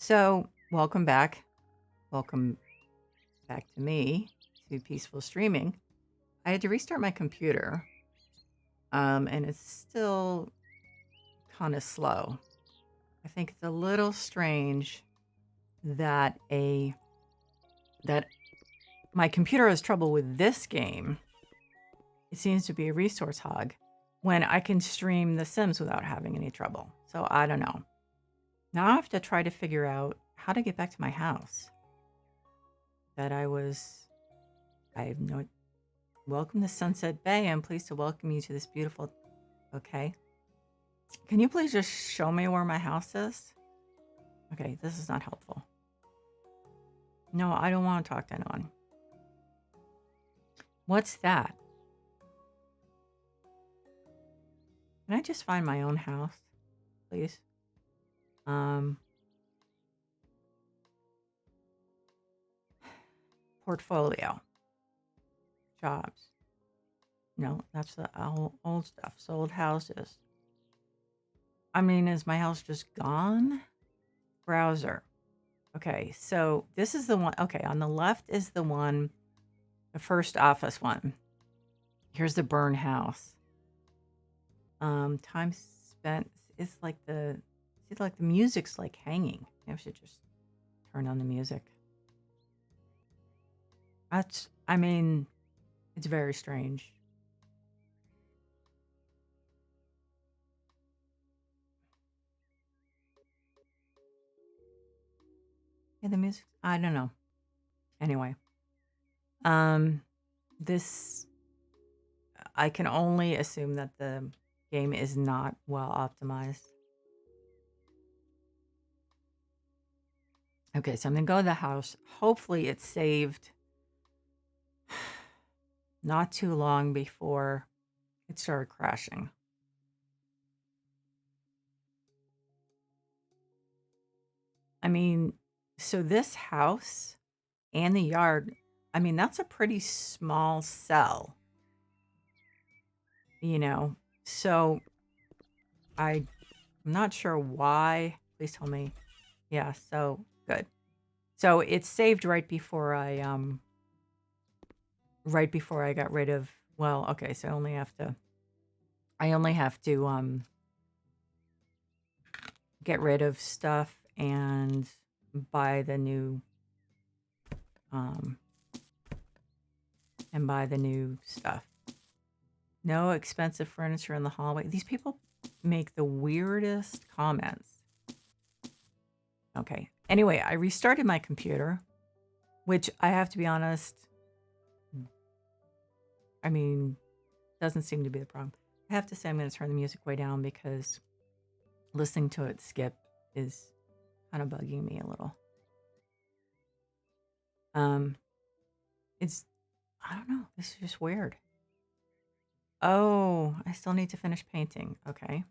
So, welcome back. Welcome back to me, to Peaceful Streaming. I had to restart my computer, and it's still kind of slow. I think it's a little strange that that my computer has trouble with this game. It seems to be a resource hog when I can stream The Sims without having any trouble. So I don't know. Now I have to try to figure out how to get back to my house. That I have no. Welcome to Sunset Bay. I'm pleased to welcome you to this beautiful. Okay. Can you please just show me where my house is? Okay, this is not helpful. No, I don't want to talk to anyone. What's that? Can I just find my own house, please? Um, Portfolio. Jobs. No, that's the old stuff. Sold houses. I mean, is my house just gone? Browser. Okay, so this is the one. Okay, on the left is the one, the first office one. Here's the burn house. Time spent is like the music's like hanging. Maybe I should just turn on the music. I mean, it's very strange. Yeah, the music, I don't know. Anyway, um, this, I can only assume that the game is not well optimized. Okay, so I'm gonna go to the house. Hopefully it's saved not too long before it started crashing. I mean, so this house and the yard, I mean, that's a pretty small cell, you know? So I'm not sure why. Please tell me. Yeah, so good. So it's saved right before I got rid of, well, okay, so I only have to get rid of stuff and buy the new um buy the new stuff. No expensive furniture in the hallway. These people make the weirdest comments. Okay. Anyway, I restarted my computer, which I have to be honest, I mean, doesn't seem to be the problem. I have to say I'm going to turn the music way down because listening to it skip is kind of bugging me a little. Um, it's, I don't know. This is just weird. Oh, I still need to finish painting. Okay.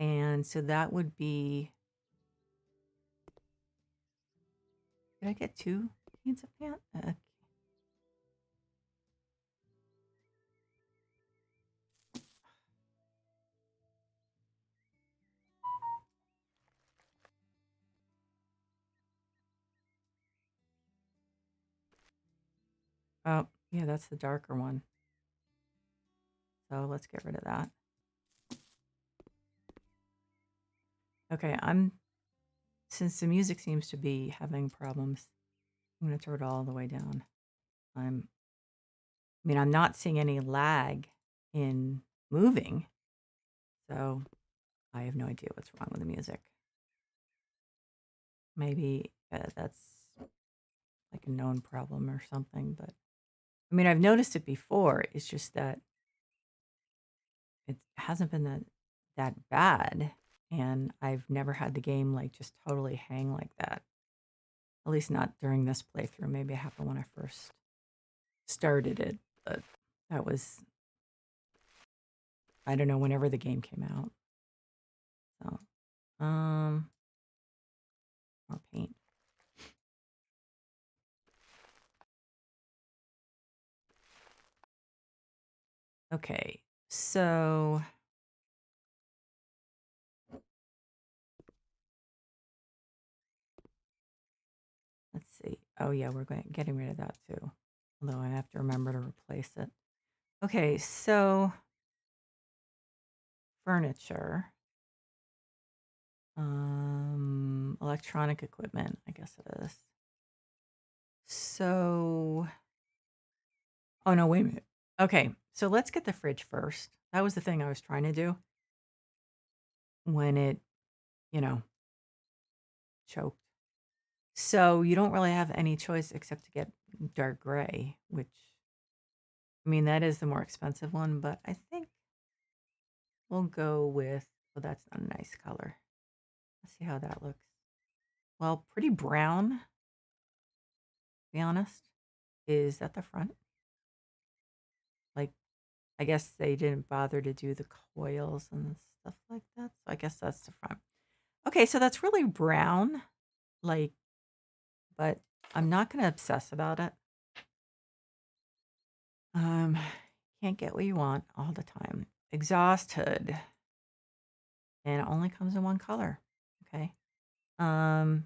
And so that would be, did I get 2 cans of paint? Oh, yeah, that's the darker one. So let's get rid of that. Okay, since the music seems to be having problems, I'm going to turn it all the way down. I'm not seeing any lag in moving, so I have no idea what's wrong with the music. Maybe that's like a known problem or something, but I mean, I've noticed it before. It's just that it hasn't been that bad, and I've never had the game like just totally hang like that. At least not during this playthrough. Maybe it happened when I first started it, but that was, I don't know, whenever the game came out. So, more paint. Okay, so Let's see. Oh yeah, we're getting rid of that too. Although I have to remember to replace it. Okay, so furniture, electronic equipment, I guess it is. So, oh no, wait a minute. Okay, so let's get the fridge first. That was the thing I was trying to do when it, you know, choked. So you don't really have any choice except to get dark gray, which, I mean, that is the more expensive one, but I think we'll go with, well, that's not a nice color. Let's see how that looks. Well, pretty brown, to be honest. Is that the front? Like, I guess they didn't bother to do the coils and stuff like that. So I guess that's the front. Okay, so that's really brown, like, but I'm not going to obsess about it. Um, can't get what you want all the time. Exhaust hood, and it only comes in one color. Okay. Um,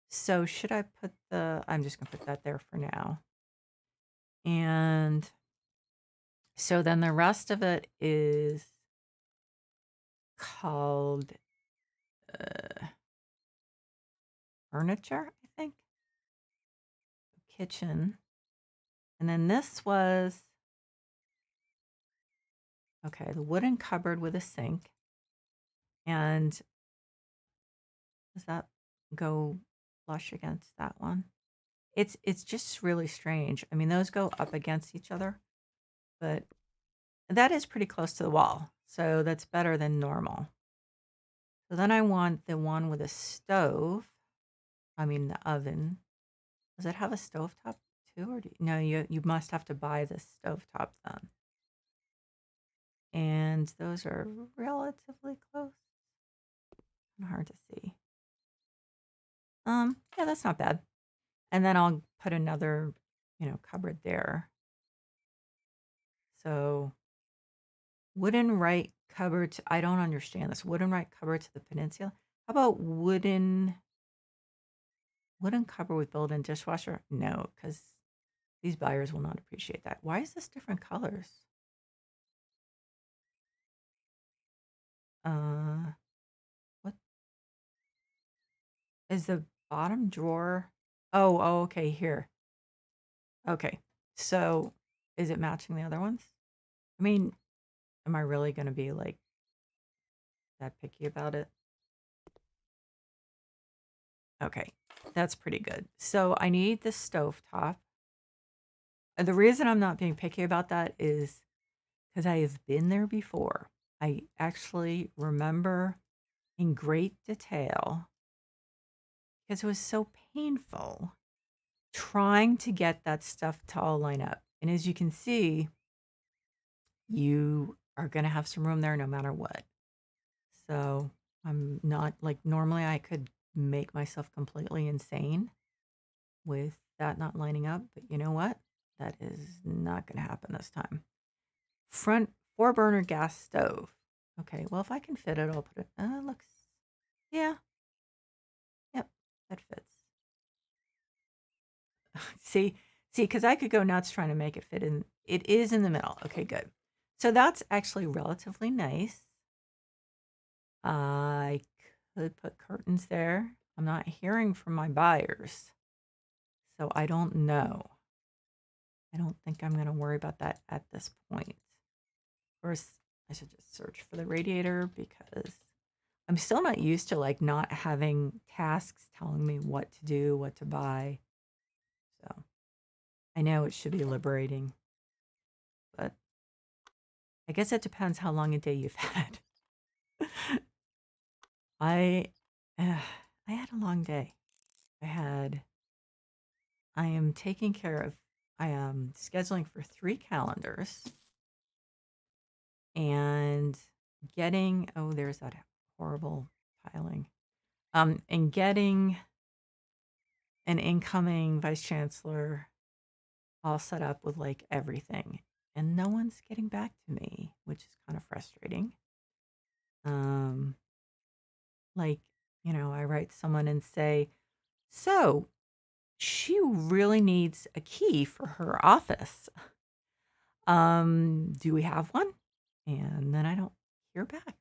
so should I put I'm just gonna put that there for now. And so then the rest of it is called furniture, I think. Kitchen. And then this was, okay, the wooden cupboard with a sink. And does that go flush against that one? It's just really strange. I mean, those go up against each other, but that is pretty close to the wall. So that's better than normal. So then I want the one with a stove. I mean the oven. Does it have a stovetop too, or no? You must have to buy the stovetop then. And those are relatively close. Hard to see. Yeah, that's not bad. And then I'll put another, cupboard there. So wooden right cupboard. I don't understand this. Wooden right cupboard to the peninsula. How about wooden cupboard with built-in dishwasher? No, because these buyers will not appreciate that. Why is this different colors? Uh, what is the bottom drawer? Oh, okay, here. Okay, so is it matching the other ones? I mean, am I really going to be like that picky about it? Okay, that's pretty good. So I need the stovetop. And the reason I'm not being picky about that is because I have been there before. I actually remember in great detail because it was so painful trying to get that stuff to all line up. And as you can see, you are going to have some room there no matter what. So I'm not like normally I could make myself completely insane with that not lining up. But you know what? That is not going to happen this time. Front 4-burner gas stove. Okay, well, if I can fit it, I'll put it. Looks, yeah, yep, that fits. See, because I could go nuts trying to make it fit in. It is in the middle. Okay, good. So that's actually relatively nice. I could put curtains there. I'm not hearing from my buyers, so I don't know. I don't think I'm going to worry about that at this point. Of course, I should just search for the radiator because I'm still not used to like not having tasks telling me what to do, what to buy. So I know it should be liberating, but I guess it depends how long a day you've had. I I had a long day. I am taking care of I am scheduling for 3 calendars and getting oh, there's that horrible piling. And getting an incoming vice chancellor all set up with like everything. And no one's getting back to me, which is kind of frustrating. Um like I write someone and say, so she really needs a key for her office. Do we have one? And then I don't hear back,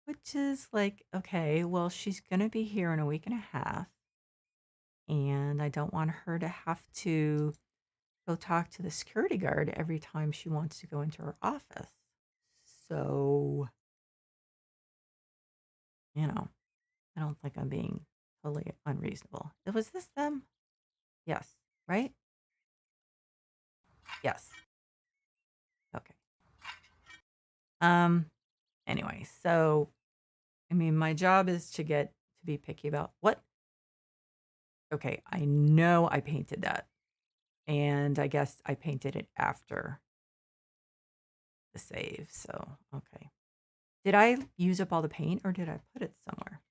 which is like, okay, well, she's going to be here in a week and a half. And I don't want her to have to go talk to the security guard every time she wants to go into her office. So, I don't think I'm being totally unreasonable. Was this them? Yes, right? Yes. Okay. Um, anyway, so I mean, my job is to be picky about what. Okay, I know I painted that. And I guess I painted it after the save. So, okay. Did I use up all the paint or did I put it somewhere?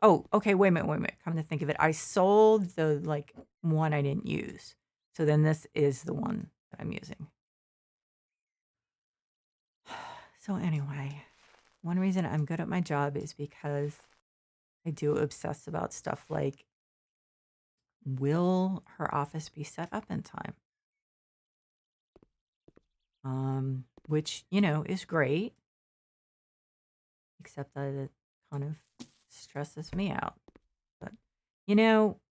Oh, okay. Wait a minute. Wait a minute. Come to think of it, I sold the one I didn't use. So then this is the one that I'm using. So anyway, one reason I'm good at my job is because I do obsess about stuff like, will her office be set up in time? Which, is great, except that it kind of stresses me out. But,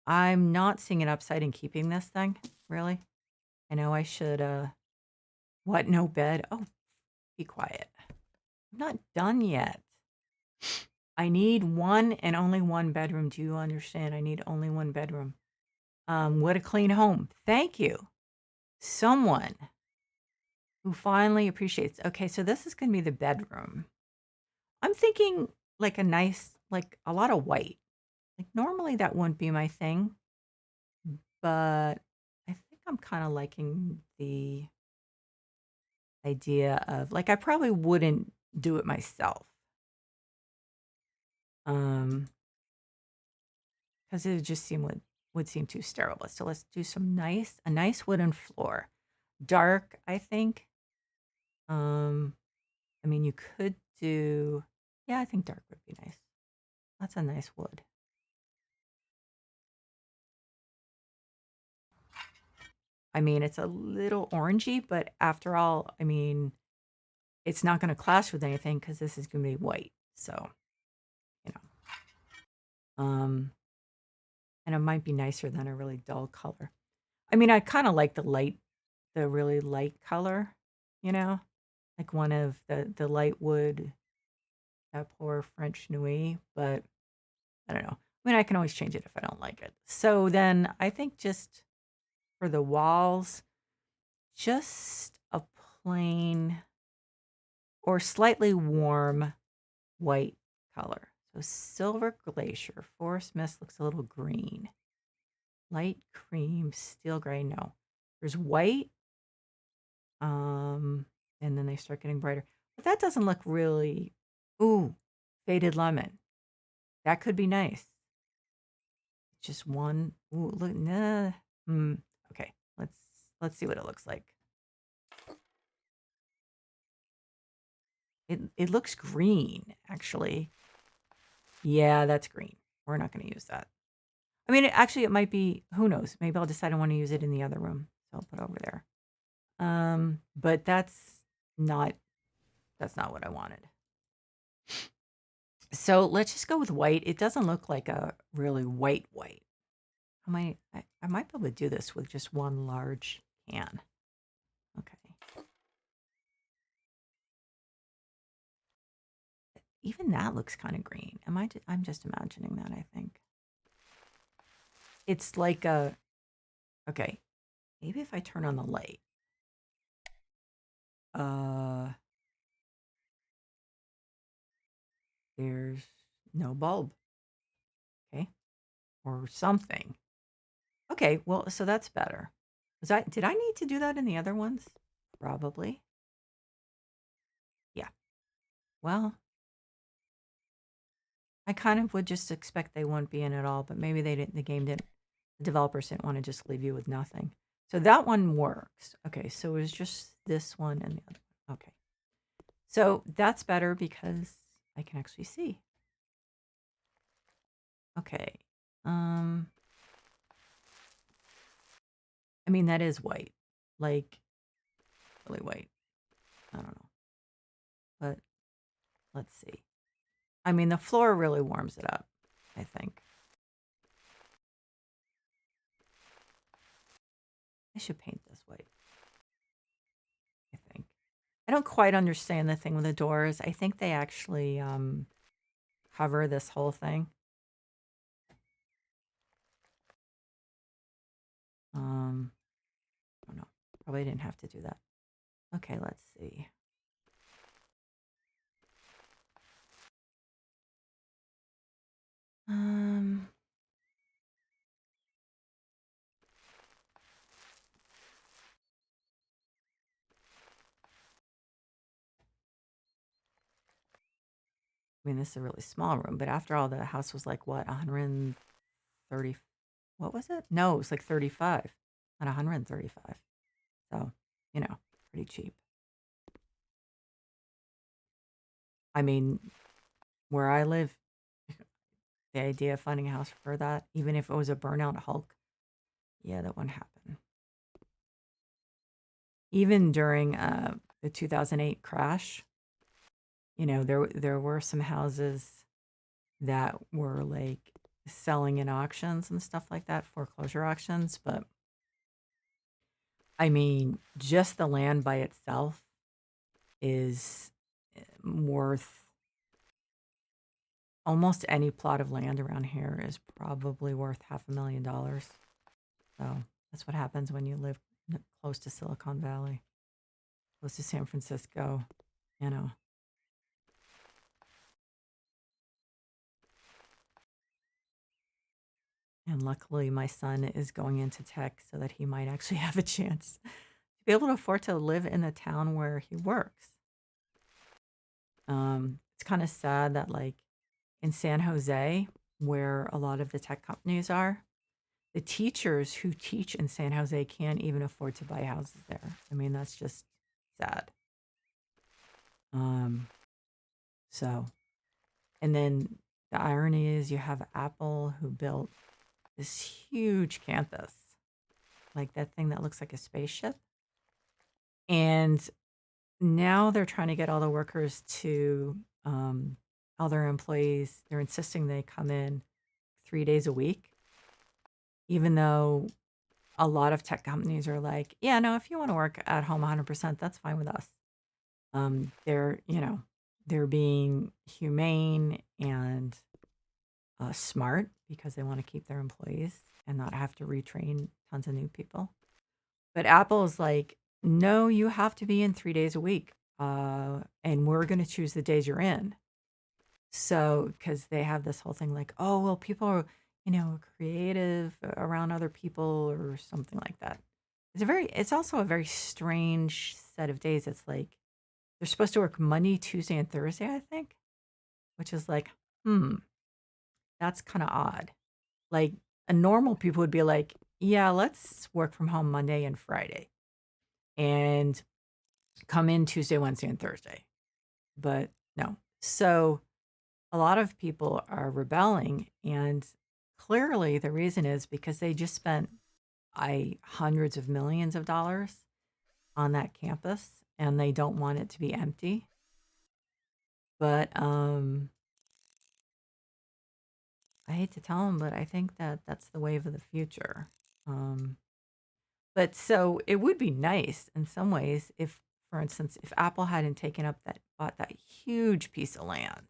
I'm not seeing an upside in keeping this thing, really. I know I should, what, no bed? Oh, be quiet. I'm not done yet. I need one and only one bedroom. Do you understand? I need only one bedroom. What a clean home. Thank you. Someone who finally appreciates. Okay, so this is going to be the bedroom. I'm thinking like a nice, like a lot of white. Like normally that wouldn't be my thing, but I think I'm kind of liking the idea of like I probably wouldn't do it myself. Because it would just would seem too sterile. So let's do a nice wooden floor. Dark, I think. I mean, you could do, yeah, I think dark would be nice. That's a nice wood. I mean, it's a little orangey, but after all, I mean, it's not going to clash with anything because this is going to be white. So, you and it might be nicer than a really dull color. I mean, I kind of like the really light color, like one of the light wood, that poor French Nuit, but I don't know. I mean, I can always change it if I don't like it. So then I think just for the walls, just a plain or slightly warm white color. So Silver Glacier, Forest Mist looks a little green. Light cream, steel gray, no. There's white, and then they start getting brighter. But that doesn't look really, ooh, faded lemon. That could be nice. Just one, ooh, look, nah. Okay, let's see what it looks like. It looks green, actually. Yeah, that's green. We're not going to use that. I mean, it might be, who knows? Maybe I'll decide I want to use it in the other room. So I'll put it over there. But not that's not what I wanted. So let's just go with white. It doesn't look like a really white. I might be able to do this with just one large can. Okay. Even that looks kind of green. I'm just imagining that, I think. It's like okay, maybe if I turn on the light. There's no bulb. Okay. Or something. Okay, well, so that's better. Did I need to do that in the other ones? Probably. Yeah. Well, I kind of would just expect they wouldn't be in at all, but maybe the developers didn't want to just leave you with nothing. So that one works. Okay, so it was just this one and the other one. Okay. So that's better because I can actually see. Okay. Um, I mean, that is white. Like, really white. I don't know. But let's see. I mean, the floor really warms it up, I think. I should paint this white, I think. I don't quite understand the thing with the doors. I think they actually cover this whole thing. I don't know. Probably didn't have to do that. Okay, let's see. Um, I mean, this is a really small room, but after all, the house was like what, 130? What was it? No, it was like 35, not 135. So, pretty cheap. I mean, where I live, the idea of finding a house for that, even if it was a burnout Hulk, yeah, that wouldn't happen. Even during the 2008 crash, there were some houses that were like selling in auctions and stuff like that, foreclosure auctions. But I mean, just the land by itself is worth almost any plot of land around here is probably worth $500,000. So that's what happens when you live close to Silicon Valley, close to San Francisco, you know. And luckily, my son is going into tech so that he might actually have a chance to be able to afford to live in the town where he works. It's kind of sad that, like, in San Jose, where a lot of the tech companies are, the teachers who teach in San Jose can't even afford to buy houses there. I mean, that's just sad. Um, so, and then the irony is you have Apple who built this huge campus, like that thing that looks like a spaceship. And now they're trying to get all the workers to, all their employees, they're insisting they come in 3 days a week, even though a lot of tech companies are like, yeah, no, if you want to work at home 100%, that's fine with us. They're being humane and smart because they want to keep their employees and not have to retrain tons of new people. But Apple is like, no, you have to be in 3 days a week. And we're going to choose the days you're in. So, because they have this whole thing like, oh, well, people are, creative around other people or something like that. It's also a very strange set of days. It's like they're supposed to work Monday, Tuesday, and Thursday, I think, which is like, hmm, that's kind of odd. Like a normal people would be like, yeah, let's work from home Monday and Friday and come in Tuesday, Wednesday, and Thursday. But no. So a lot of people are rebelling, and clearly the reason is because they just spent hundreds of millions of dollars on that campus and they don't want it to be empty. But I hate to tell them, but I think that that's the wave of the future. Um, but so it would be nice in some ways if, for instance, if Apple hadn't bought that huge piece of land,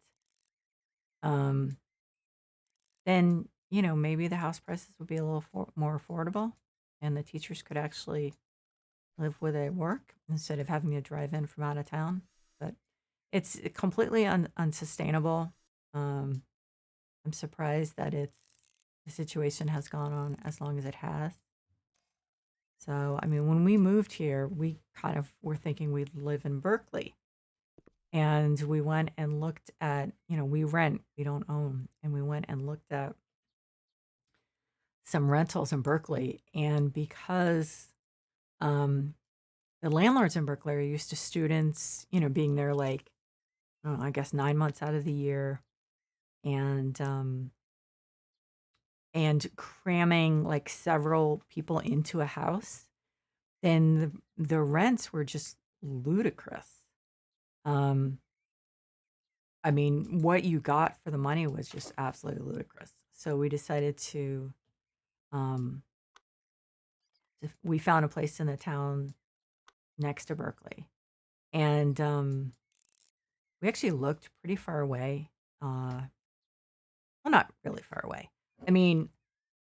um, then, maybe the house prices would be a little more affordable and the teachers could actually live where they work instead of having to drive in from out of town. But it's completely unsustainable. Um, I'm surprised that the situation has gone on as long as it has. So, I mean, when we moved here, we kind of were thinking we'd live in Berkeley. And we went and looked at, we rent, we don't own. And we went and looked at some rentals in Berkeley. And because um, the landlords in Berkeley are used to students, being there like, I don't know, I guess 9 months out of the year. And and cramming like several people into a house, then the rents were just ludicrous. Um, I mean, what you got for the money was just absolutely ludicrous. So we decided um, we found a place in the town next to Berkeley, and we actually looked pretty far away. Well, not really far away. I mean,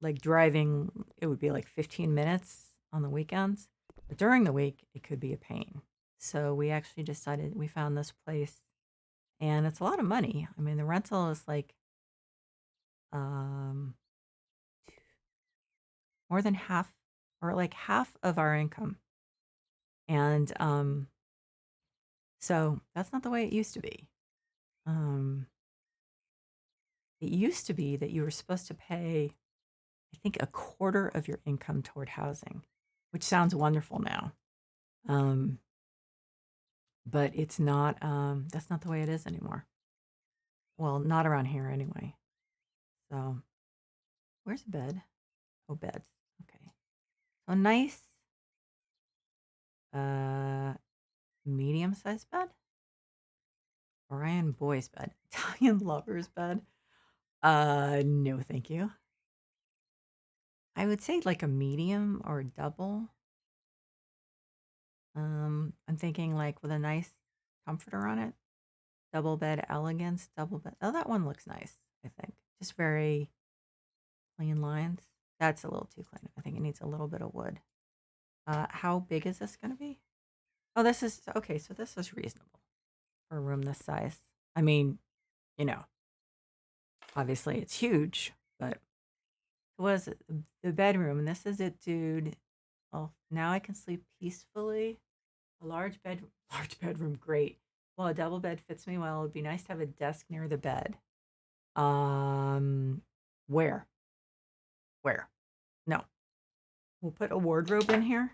like driving, it would be like 15 minutes on the weekends, but during the week, it could be a pain. So we actually decided we found this place, and it's a lot of money. I mean, the rental is like um, more than half, or like half of our income, and so that's not the way it used to be. Um, it used to be that you were supposed to pay, I think, a quarter of your income toward housing, which sounds wonderful now. Um, but it's not, that's not the way it is anymore. Well, not around here anyway. So, where's the bed? Oh, beds. Okay. So, nice, uh, medium sized bed. Orion boys bed. Italian lovers bed. No, thank you. I would say like a medium or a double. I'm thinking like with a nice comforter on it. Double bed elegance, double bed. Oh, that one looks nice, I think. Just very clean lines. That's a little too clean. I think it needs a little bit of wood. How big is this going to be? Oh, this is okay. So this is reasonable for a room this size. I mean, you know, obviously it's huge, but it was the bedroom. And this is it, dude. Well, now I can sleep peacefully. A large bed, large bedroom, great. Well, a double bed fits me well. It'd be nice to have a desk near the bed. Um, where? Where? No, we'll put a wardrobe in here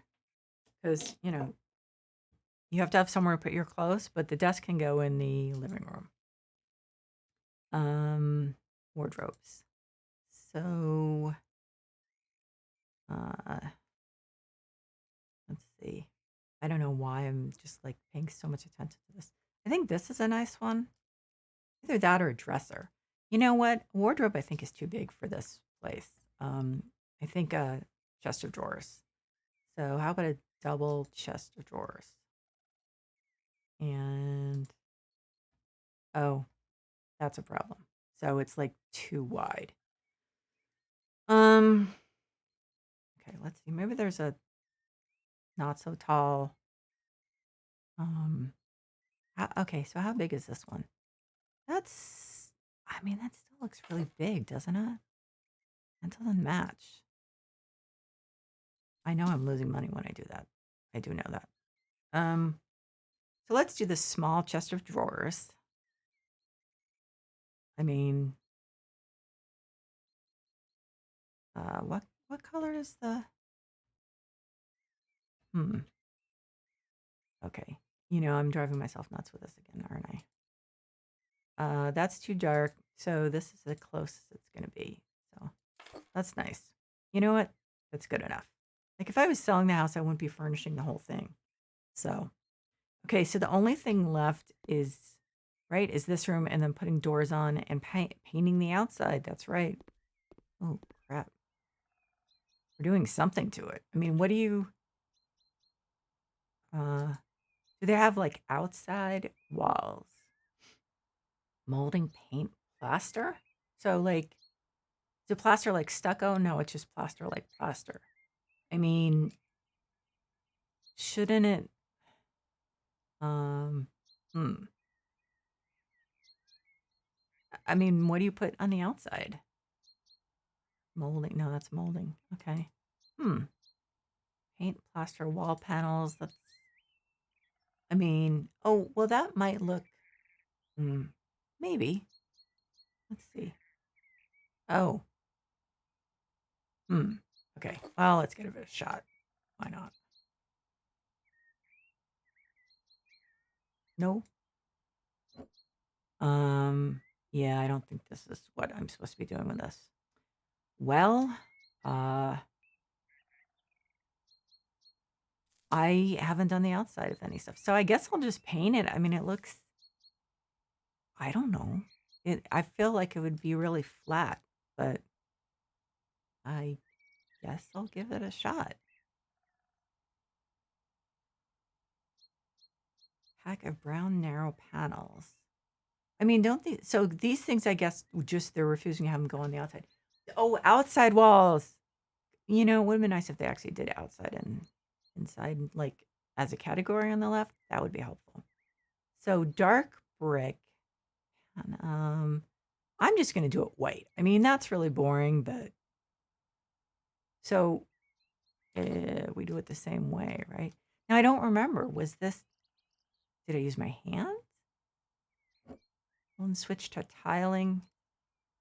because you have to have somewhere to put your clothes, but the desk can go in the living room. Um, Wardrobes. So, uh, let's see. I don't know why I'm just like paying so much attention to this. I think this is a nice one. Either that or a dresser. You know what? Wardrobe I think is too big for this place. Um, I think a chest of drawers. So how about a double chest of drawers? And oh, that's a problem. So it's like too wide. Um, okay, let's see. Maybe there's a not so tall. Um, okay, so how big is this one? That's, I mean, that still looks really big, doesn't it? That doesn't match. I know I'm losing money when I do that. I do know that. Um, so let's do the small chest of drawers. I mean, what color is the? Hmm. Okay. I'm driving myself nuts with this again, aren't I? That's too dark. So this is the closest it's going to be. So that's nice. You know what? That's good enough. Like if I was selling the house, I wouldn't be furnishing the whole thing. So, okay. So the only thing left is this room and then putting doors on and painting the outside. That's right. Oh, crap. We're doing something to it. I mean, what uh, do they have like outside walls? Molding paint plaster? So like is it plaster like stucco? No, it's just plaster like plaster. I mean, shouldn't it um hmm. I mean, what do you put on the outside? Molding. No, that's molding. Okay. Hmm. Paint plaster wall panels. That's I mean, oh, well that might look maybe. Let's see. Oh. Hmm. Okay. Well, let's give it a shot. Why not? No. Yeah, I don't think this is what I'm supposed to be doing with this. Well, uh, I haven't done the outside of any stuff, so I guess I'll just paint it. I mean, it looks, I don't know. I feel like it would be really flat, but I guess I'll give it a shot. Pack of brown narrow panels. I mean, don't so these things, I guess, just they're refusing to have them go on the outside. Oh, outside walls. You know, it would have been nice if they actually did outside and inside, like as a category on the left. That would be helpful. So dark brick. And, I'm just going to do it white. I mean, that's really boring, but so we do it the same way, right? Now, I don't remember. Did I use my hand? And switch to tiling.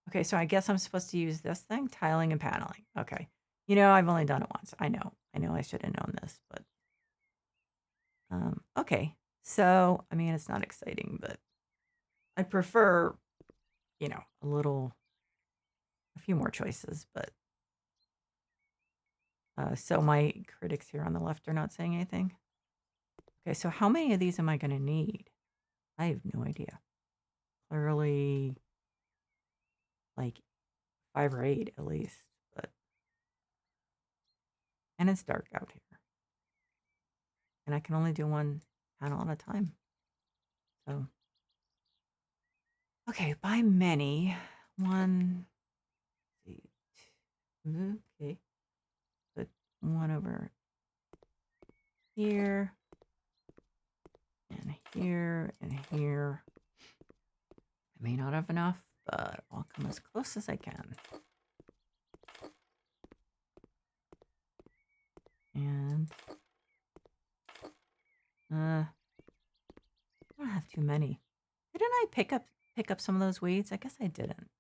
Okay, so I guess I'm supposed to use this thing, tiling and paneling. Okay. You know, I've only done it once. I know. I should have known this, but okay. So, I mean, it's not exciting, but I prefer, a few more choices, but so my critics here on the left are not saying anything. Okay, so how many of these am I going to need? I have no idea. Clearly, like 5 or 8 at least, and it's dark out here. And I can only do one panel at a time. So, okay, by many, 1, 2, okay, put 1 over here, and here, and here. I may not have enough, but I'll come as close as I can. And I don't have too many. Didn't I pick up some of those weeds? I guess I didn't.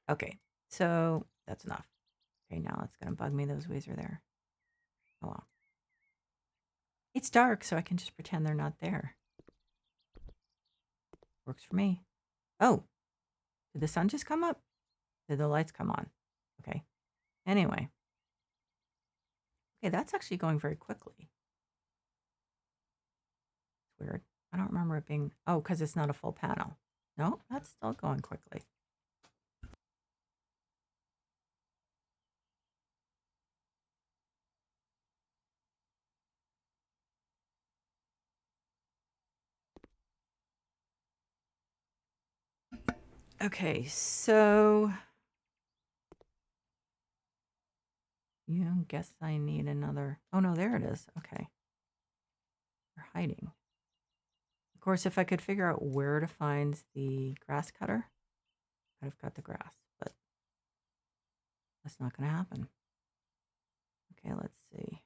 Okay, so that's enough. Okay, now it's gonna bug me. Those weeds are there. Oh well. It's dark, so I can just pretend they're not there. Works for me. Oh, did the sun just come up? Did the lights come on? Okay. Anyway. Okay, that's actually going very quickly. It's weird. I don't remember it being, oh, because it's not a full panel. No, that's still going quickly. Okay, so you guess I need another. Oh no, there it is. Okay. They're hiding. Of course, if I could figure out where to find the grass cutter, I'd have cut the grass, but that's not going to happen. Okay, let's see.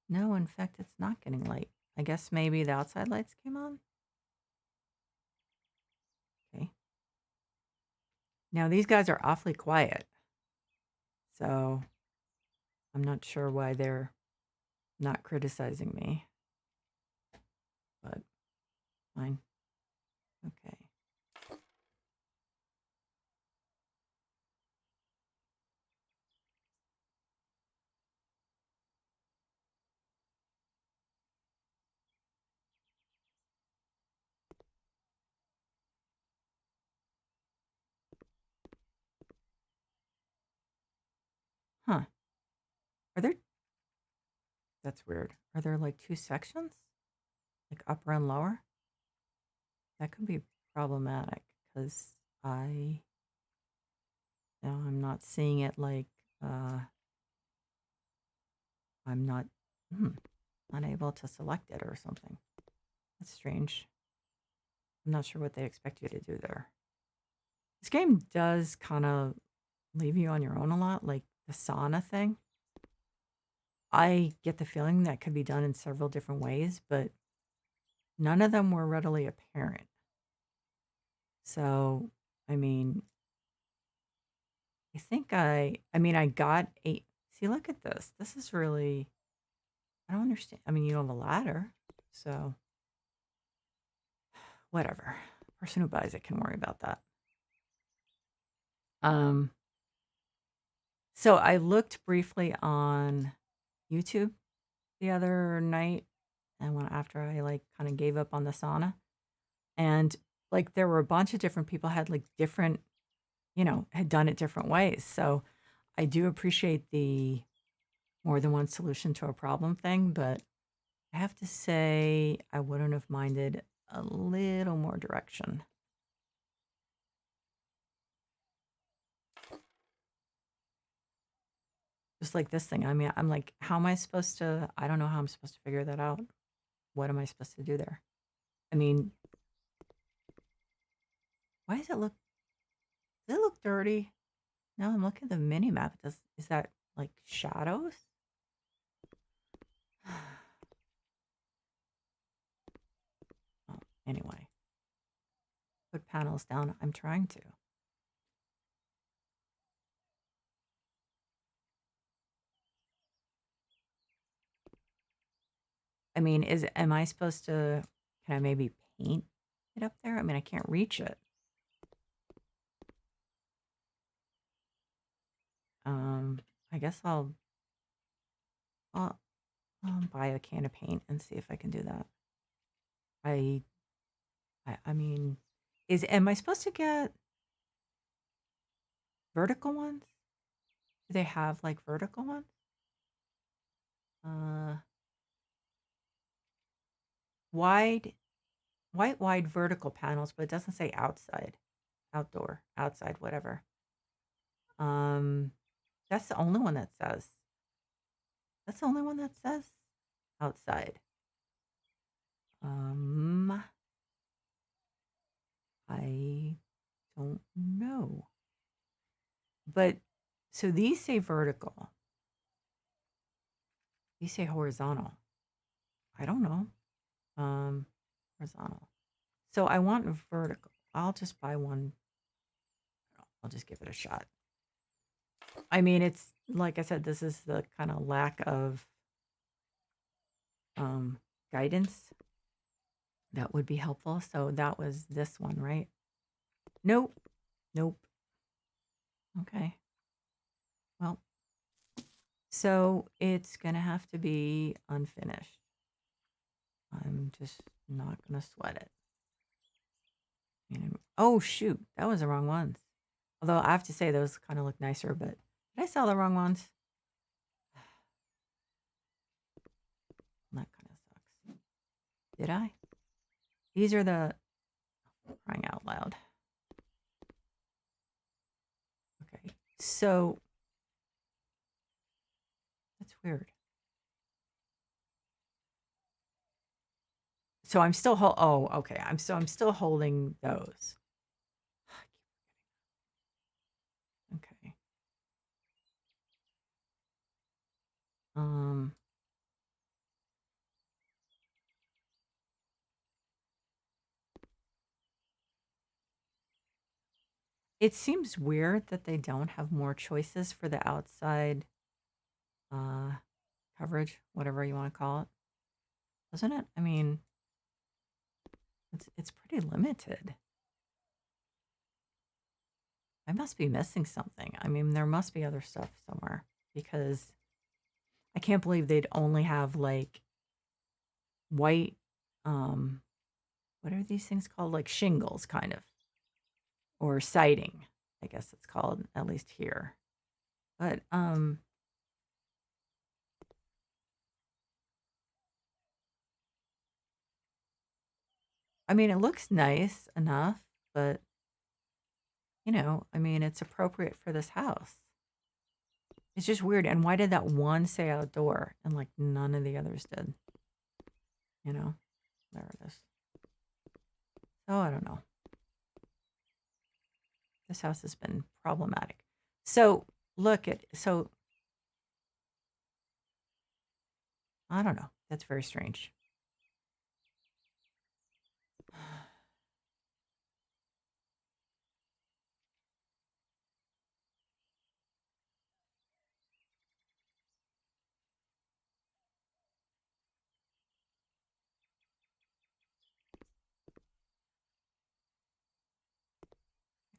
No, in fact, it's not getting light. I guess maybe the outside lights came on. Okay. Now these guys are awfully quiet, so I'm not sure why they're not criticizing me, but fine. Okay. Huh. Are there, that's weird. Are there like 2 sections? Like upper and lower? That could be problematic because I, I'm not seeing it like, I'm not, unable to select it or something. That's strange. I'm not sure what they expect you to do there. This game does kind of leave you on your own a lot, like the sauna thing. I get the feeling that could be done in several different ways, but none of them were readily apparent. So, I mean, I think I got 8. See, look at this. This is really, I don't understand. I mean, you have a ladder, so whatever. Person who buys it can worry about that. Um, so I looked briefly on YouTube the other night, and when after I like kind of gave up on the sauna, and like there were a bunch of different people had like different, had done it different ways. So I do appreciate the more than one solution to a problem thing, but I have to say I wouldn't have minded a little more direction. Just like this thing. I mean, I'm like, how am I supposed to? I don't know how I'm supposed to figure that out. What am I supposed to do there? I mean, why does it look dirty? Now I'm looking at the mini map. Is that like shadows? Oh, anyway, put panels down. I'm trying to. I mean, am I supposed to, can I maybe paint it up there? I mean, I can't reach it. I guess I'll buy a can of paint and see if I can do that. I mean, am I supposed to get vertical ones? Do they have like vertical ones? Uh, wide, wide vertical panels, but it doesn't say outside, outdoor, outside, whatever. Um, that's the only one that says. That's the only one that says outside. I don't know. But so these say vertical. These say horizontal. I don't know. Horizontal. So I want vertical. I'll just buy one. I'll just give it a shot. I mean, it's like I said, this is the kind of lack of guidance that would be helpful. So that was this one, right? Nope. Nope. Okay. Well, so it's going to have to be unfinished. I'm just not going to sweat it. Oh, shoot. That was the wrong ones. Although I have to say those kind of look nicer, but did I sell the wrong ones? That kind of sucks. Did I? These are the crying out loud. Okay. So that's weird. So I'm still oh, okay. I'm still holding those. Okay. It seems weird that they don't have more choices for the outside coverage, whatever you want to call it. Doesn't it? I mean, it's pretty limited. I must be missing something. I mean, there must be other stuff somewhere because I can't believe they'd only have like white what are these things called? Like shingles kind of. Or siding, I guess it's called, at least here. But I mean, it looks nice enough, but I mean, it's appropriate for this house. It's just weird. And why did that one say outdoor and like none of the others did? There it is. Oh, I don't know. This house has been problematic. So I don't know. That's very strange.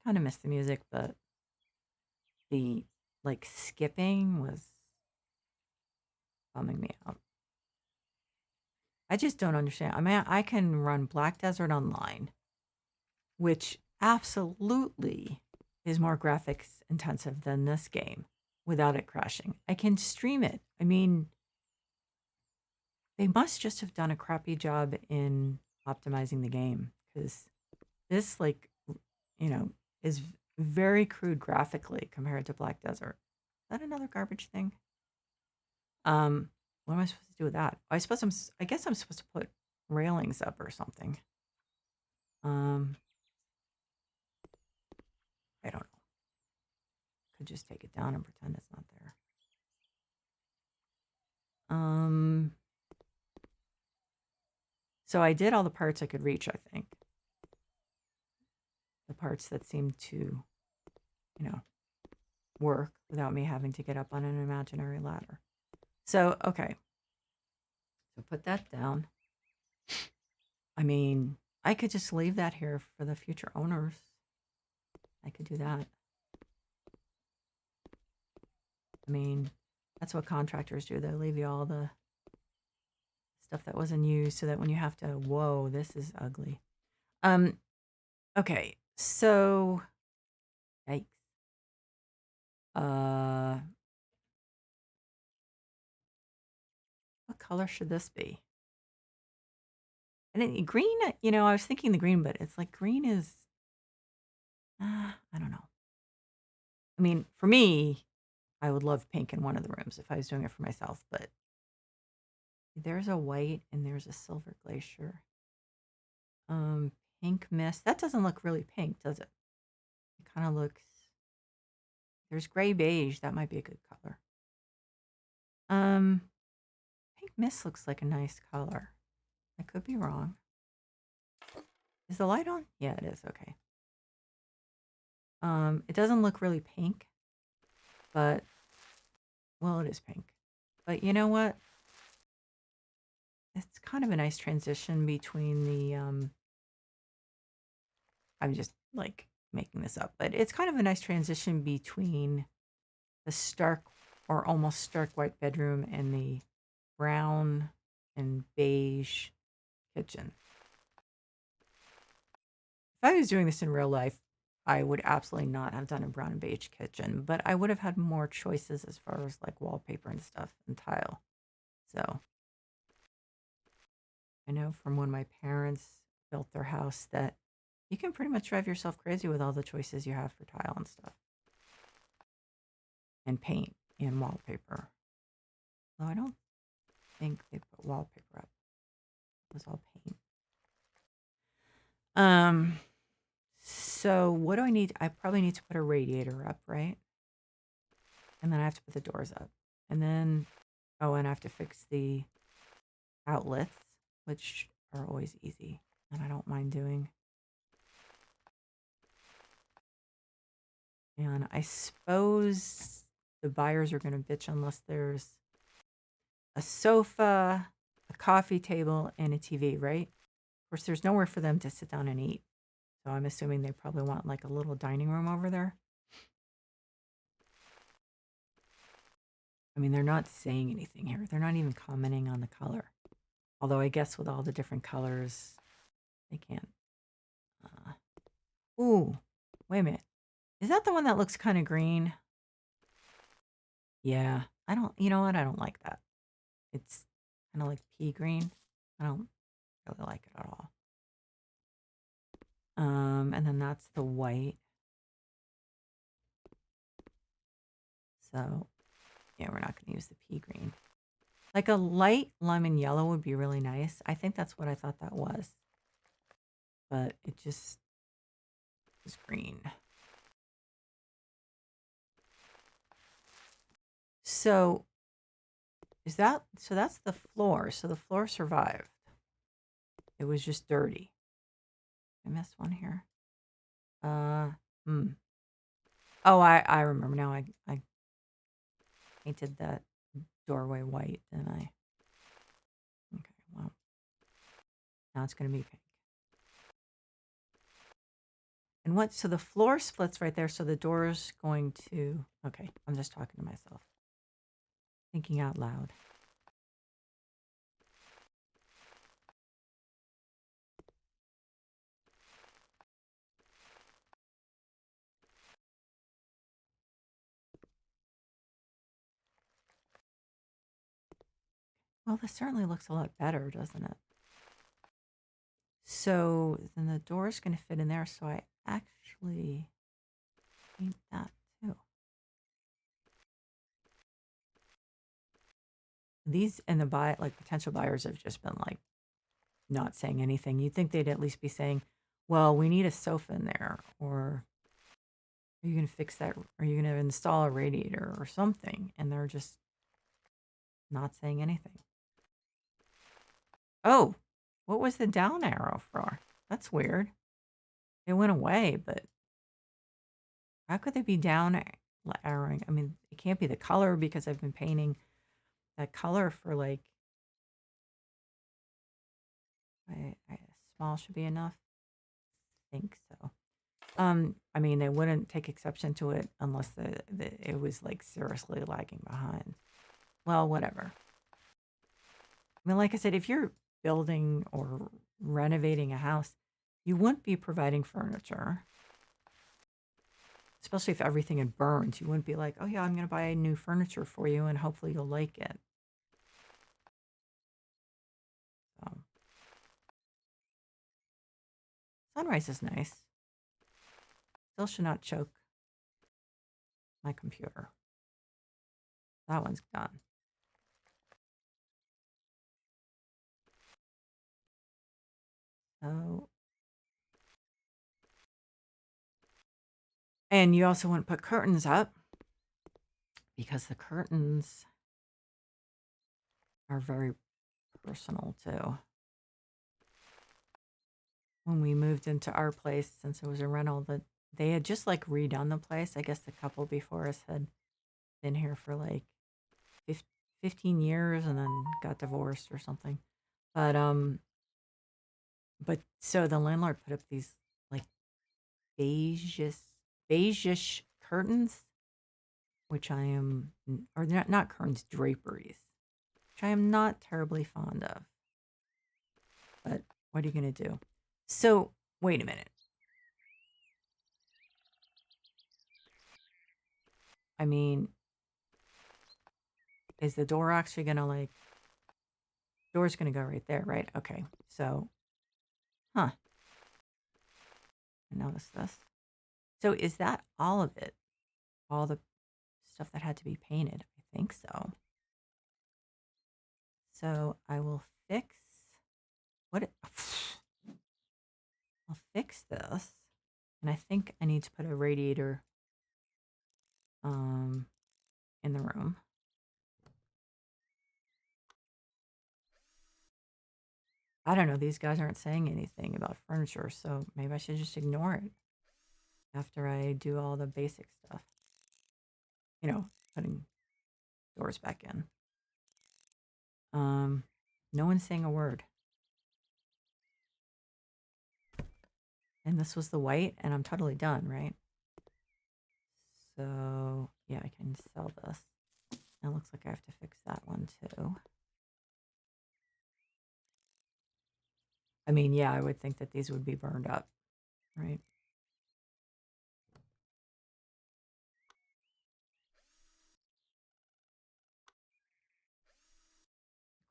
kind of miss the music, but the like skipping was bumming me out. I just don't understand. I mean, I can run Black Desert Online, which absolutely is more graphics intensive than this game without it crashing. I can stream it. I mean, they must just have done a crappy job in optimizing the game because this, like, is very crude graphically compared to Black Desert. Is that another garbage thing? What am I supposed to do with that? I guess I'm supposed to put railings up or something. I don't know. Could just take it down and pretend it's not there. So I did all the parts I could reach, I think. The parts that seemed to, work without me having to get up on an imaginary ladder. So, okay. So put that down. I mean, I could just leave that here for the future owners. I could do that. I mean, that's what contractors do. They leave you all the stuff that wasn't used so that when you have to, whoa, this is ugly. Okay. So, yikes. What color should this be? And green, I was thinking the green, but it's like green is, I don't know. I mean, for me, I would love pink in one of the rooms if I was doing it for myself, but there's a white and there's a silver glacier. Pink mist. That doesn't look really pink, does it? It kind of looks, there's gray beige. That might be a good color. Pink mist looks like a nice color. I could be wrong. Is the light on? Yeah, it is. Okay. It doesn't look really pink, but, well, it is pink. But you know what? It's kind of a nice transition between the, I'm just like making this up, but it's kind of a nice transition between the stark or almost stark white bedroom and the brown and beige kitchen. If I was doing this in real life, I would absolutely not have done a brown and beige kitchen, but I would have had more choices as far as like wallpaper and stuff and tile. So I know from when my parents built their house that you can pretty much drive yourself crazy with all the choices you have for tile and stuff. And paint and wallpaper. Though I don't think they put wallpaper up. It was all paint. So what do I need? I probably need to put a radiator up, right? And then I have to put the doors up. And then, oh, and I have to fix the outlets, which are always easy and I don't mind doing. And I suppose the buyers are going to bitch unless there's a sofa, a coffee table, and a TV, right? Of course, there's nowhere for them to sit down and eat. So I'm assuming they probably want like a little dining room over there. I mean, they're not saying anything here. They're not even commenting on the color. Although I guess with all the different colors, they can't. Ooh, wait a minute. Is that the one that looks kind of green? Yeah, I don't, you know what? I don't like that. It's kind of like pea green. I don't really like it at all. And then that's the white. So, yeah, we're not going to use the pea green. Like a light lemon yellow would be really nice. I think that's what I thought that was. But it just is green. So that's the floor. So the floor survived. It was just dirty. I missed one here. Oh, I remember now. I painted that doorway white, didn't I? Okay, well, now it's going to be pink. And what, so the floor splits right there, so the door's going to, okay, I'm just talking to myself, thinking out loud. Well, this certainly looks a lot better, doesn't it? So then the door's going to fit in there, so I actually paint that too. These and the potential buyers have just been like not saying anything. You'd think they'd at least be saying, well, we need a sofa in there, or are you going to fix that? Are you going to install a radiator or something? And they're just not saying anything. Oh, what was the down arrow for? That's weird. It went away, but how could they be down arrowing? I mean, it can't be the color because I've been painting that color for like, small should be enough. I think so. I mean, they wouldn't take exception to it unless it was like seriously lagging behind. Well, whatever. I mean, like I said, if you're building or renovating a house, you wouldn't be providing furniture, especially if everything had burned. You wouldn't be like, oh yeah, I'm going to buy new furniture for you and hopefully you'll like it. So, sunrise is nice. Still should not choke my computer. That one's done. So, and you also want to put curtains up because the curtains are very personal too. When we moved into our place, since it was a rental, that they had just like redone the place. I guess the couple before us had been here for like 15 years and then got divorced or something. But so the landlord put up these like beigeish curtains, which I am, or not curtains, draperies, which I am not terribly fond of. But what are you going to do? So, wait a minute. I mean, is the door actually going to like, door's going to go right there, right? Okay. So, I noticed this. So, is that all of it? All the stuff that had to be painted? I think so. So, I will fix what I'll fix this. And I think I need to put a radiator in the room. I don't know. These guys aren't saying anything about furniture, so maybe I should just ignore it after I do all the basic stuff. You know, putting doors back in. No one's saying a word. And this was the white, and I'm totally done, right? So, yeah, I can sell this. It looks like I have to fix that one too. I mean, yeah, I would think that these would be burned up, right?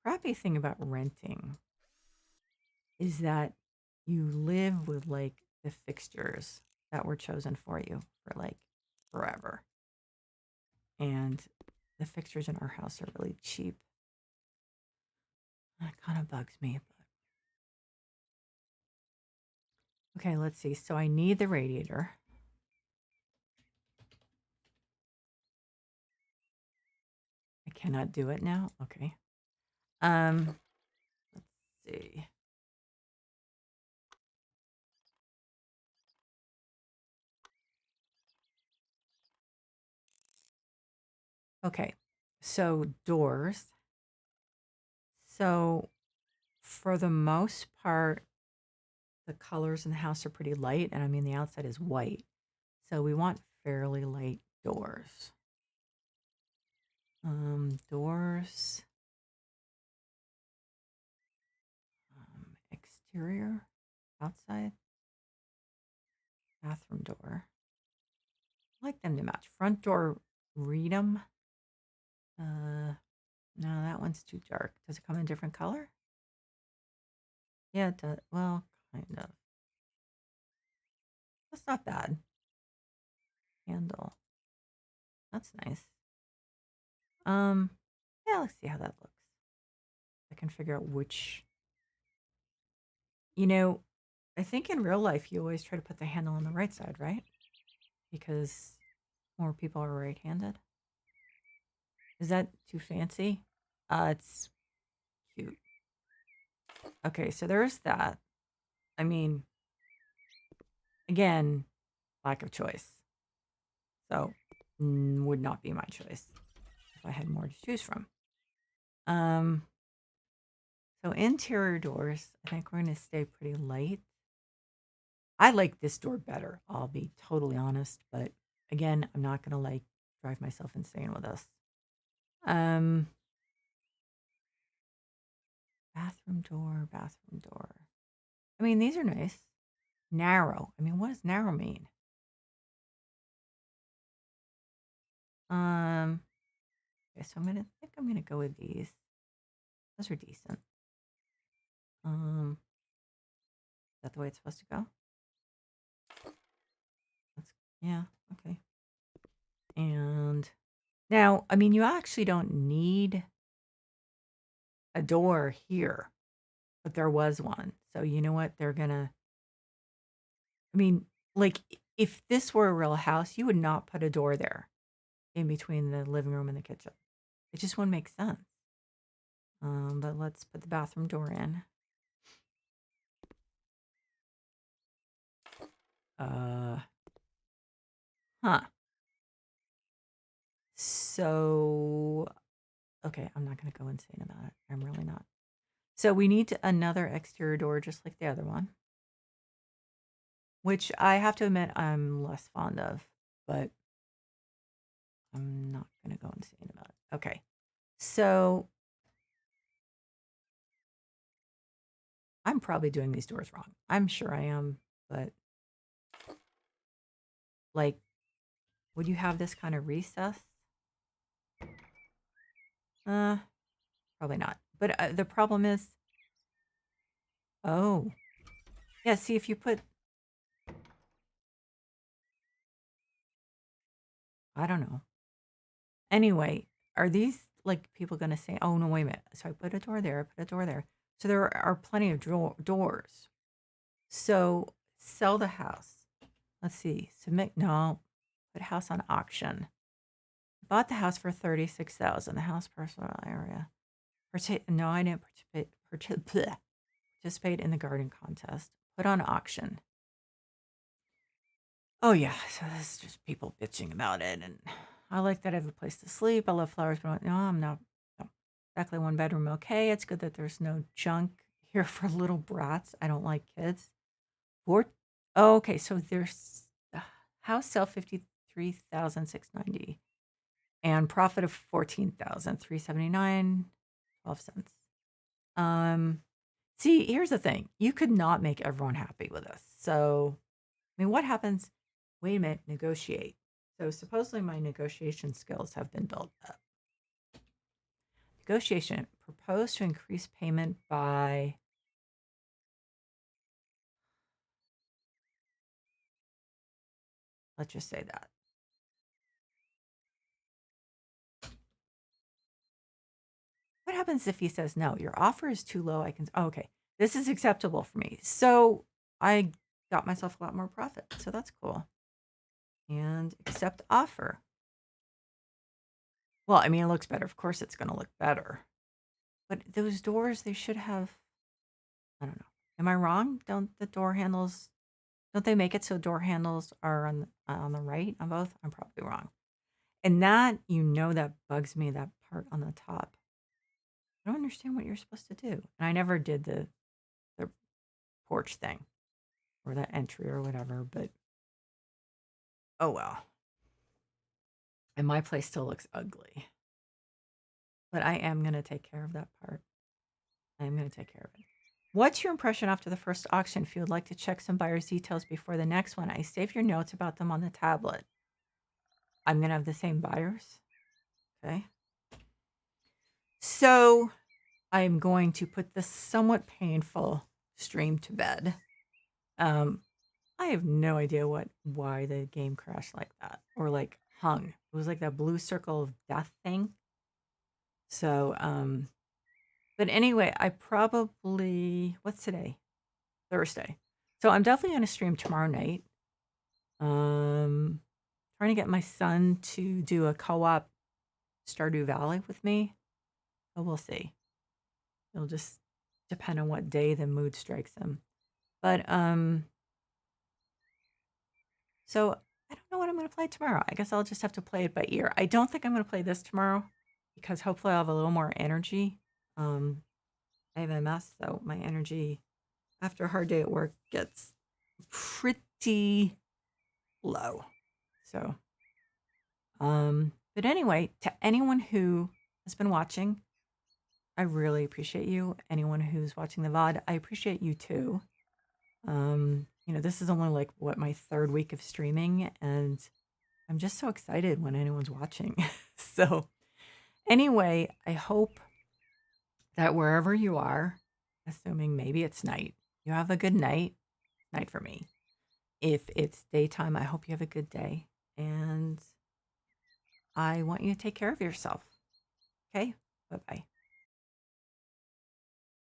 Crappy thing about renting is that you live with like the fixtures that were chosen for you for like forever. And the fixtures in our house are really cheap. That kind of bugs me. But... Okay, let's see. So I need the radiator. I cannot do it now. Okay. Let's see. Okay. So doors. So for the most part, the colors in the house are pretty light, and I mean the outside is white. So we want fairly light doors. Doors, exterior, outside, bathroom door. I like them to match. Front door, read 'em. No, that one's too dark. Does it come in a different color? Yeah, it does. Well, kind of. That's not bad. Handle. That's nice. Yeah, let's see how that looks. I can figure out which. You know, I think in real life you always try to put the handle on the right side, right? Because more people are right-handed. Is that too fancy? It's cute. Okay, so there's that. I mean, again, lack of choice. So, would not be my choice if I had more to choose from. So interior doors, I think we're going to stay pretty light. I like this door better, I'll be totally honest, but again, I'm not going to like drive myself insane with this. Bathroom door, bathroom door. I mean, these are nice. Narrow. I mean, what does narrow mean? Okay, so I think I'm gonna go with these. Those are decent. Is that the way it's supposed to go? Yeah, okay. And now, I mean, you actually don't need a door here, but there was one. So you know what? I mean, like if this were a real house, you would not put a door there in between the living room and the kitchen. It just wouldn't make sense. But let's put the bathroom door in. Huh. So, okay, I'm not going to go insane about it. I'm really not. So we need another exterior door just like the other one, which I have to admit I'm less fond of, but I'm not going to go insane about it. Okay. So I'm probably doing these doors wrong. I'm sure I am, but like, would you have this kind of recess? Probably not. But the problem is, oh, yeah, see if you put, I don't know. Anyway, are these like people going to say, oh, no, wait a minute. So I put a door there, I put a door there. So there are plenty of doors. So sell the house. Let's see. Submit, no, put house on auction. Bought the house for 36,000. The house personal area. No, I didn't participate in the garden contest. Put on auction. Oh yeah, so this is just people bitching about it, and I like that I have a place to sleep. I love flowers, but no, I'm not. No. Exactly one bedroom, okay. It's good that there's no junk here for little brats. I don't like kids. Oh, okay, so there's house sale 53,690 and profit of 14,379, 12 cents. See, here's the thing: you could not make everyone happy with this. So, I mean, what happens? Wait a minute, negotiate. So supposedly my negotiation skills have been built up. Negotiation, propose to increase payment by, let's just say that. What happens if he says, no, your offer is too low? Okay, this is acceptable for me. So I got myself a lot more profit. So that's cool. And accept offer. Well, I mean, it looks better. Of course it's going to look better. But those doors, they should have, I don't know. Am I wrong? Don't they make it so door handles are on the right on both? I'm probably wrong. And that, that bugs me, that part on the top. I don't understand what you're supposed to do. And I never did the porch thing. or that entry or whatever, but oh well. And my place still looks ugly. But I am going to take care of that part. I am going to take care of it. What's your impression after the first auction? If you would like to check some buyer's details before the next one, I save your notes about them on the tablet. I'm going to have the same buyers. Okay. So I'm going to put this somewhat painful stream to bed. I have no idea why the game crashed like that or like hung. It was like that blue circle of death thing. So, but anyway, I probably, what's today? Thursday. So I'm definitely going to stream tomorrow night. Trying to get my son to do a co-op Stardew Valley with me. But we'll see. It'll just depend on what day the mood strikes him. But so I don't know what I'm going to play tomorrow. I guess I'll just have to play it by ear. I don't think I'm going to play this tomorrow because hopefully I'll have a little more energy. I have MS, so my energy after a hard day at work gets pretty low. So, but anyway, to anyone who has been watching, I really appreciate you. Anyone who's watching the VOD, I appreciate you too. This is only like my third week of streaming, and I'm just so excited when anyone's watching. So, anyway, I hope that wherever you are, assuming maybe it's night, you have a good night. Night for me. If it's daytime, I hope you have a good day. And I want you to take care of yourself. Okay? Bye-bye.